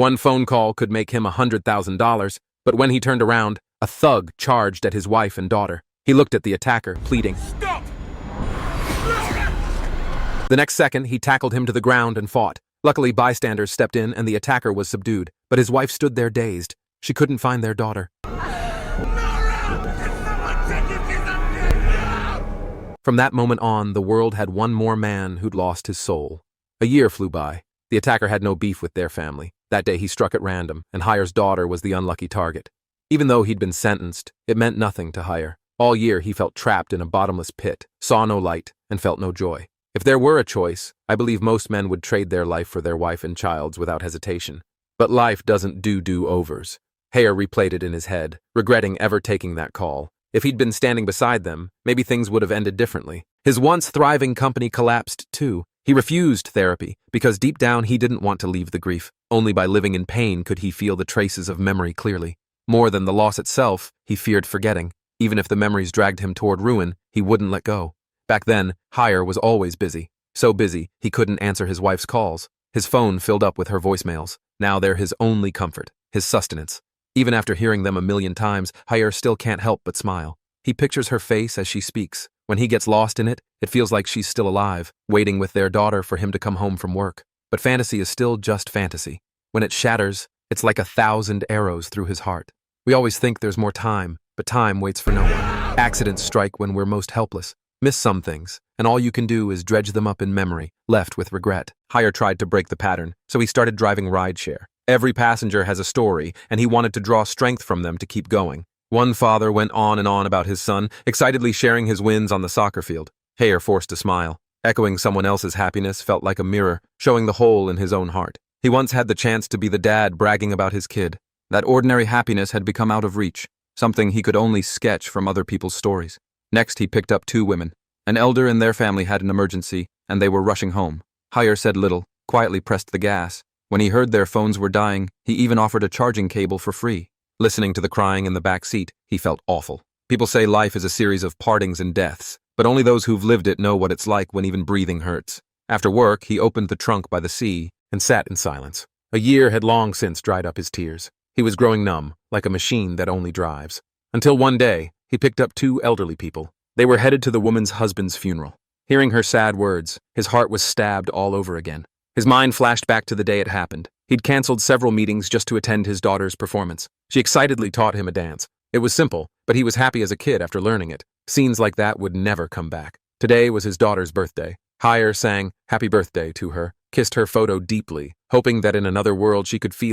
One phone call could make him $100,000, but when he turned around, a thug charged at his wife and daughter. He looked at the attacker, pleading. Stop! The next second, he tackled him to the ground and fought. Luckily, bystanders stepped in and the attacker was subdued, but his wife stood there dazed. She couldn't find their daughter. From that moment on, the world had one more man who'd lost his soul. A year flew by. The attacker had no beef with their family. That day he struck at random, and Hires' daughter was the unlucky target. Even though he'd been sentenced, it meant nothing to Hire. All year he felt trapped in a bottomless pit, saw no light, and felt no joy. If there were a choice, I believe most men would trade their life for their wife and child's without hesitation. But life doesn't do do-overs. Hire replayed it in his head, regretting ever taking that call. If he'd been standing beside them, maybe things would have ended differently. His once thriving company collapsed too. He refused therapy because deep down he didn't want to leave the grief. Only by living in pain could he feel the traces of memory clearly. More than the loss itself, he feared forgetting. Even if the memories dragged him toward ruin, he wouldn't let go. Back then, Hire was always busy. So busy, he couldn't answer his wife's calls. His phone filled up with her voicemails. Now they're his only comfort, his sustenance. Even after hearing them a million times, Hire still can't help but smile. He pictures her face as she speaks. When he gets lost in it, it feels like she's still alive, waiting with their daughter for him to come home from work. But fantasy is still just fantasy. When it shatters, it's like 1,000 arrows through his heart. We always think there's more time, but time waits for no one. Accidents strike when we're most helpless. Miss some things, and all you can do is dredge them up in memory, left with regret. Hire tried to break the pattern, so he started driving rideshare. Every passenger has a story, and he wanted to draw strength from them to keep going. One father went on and on about his son, excitedly sharing his wins on the soccer field. Hire forced a smile. Echoing someone else's happiness felt like a mirror, showing the hole in his own heart. He once had the chance to be the dad bragging about his kid. That ordinary happiness had become out of reach, something he could only sketch from other people's stories. Next, he picked up 2 women. An elder and their family had an emergency, and they were rushing home. Hire said little, quietly pressed the gas. When he heard their phones were dying, he even offered a charging cable for free. Listening to the crying in the back seat, he felt awful. People say life is a series of partings and deaths, but only those who've lived it know what it's like when even breathing hurts. After work, he opened the trunk by the sea and sat in silence. A year had long since dried up his tears. He was growing numb, like a machine that only drives. Until one day, he picked up 2 elderly people. They were headed to the woman's husband's funeral. Hearing her sad words, his heart was stabbed all over again. His mind flashed back to the day it happened. He'd canceled several meetings just to attend his daughter's performance. She excitedly taught him a dance. It was simple, but he was happy as a kid after learning it. Scenes like that would never come back. Today was his daughter's birthday. Hire sang "Happy Birthday" to her, kissed her photo deeply, hoping that in another world she could feel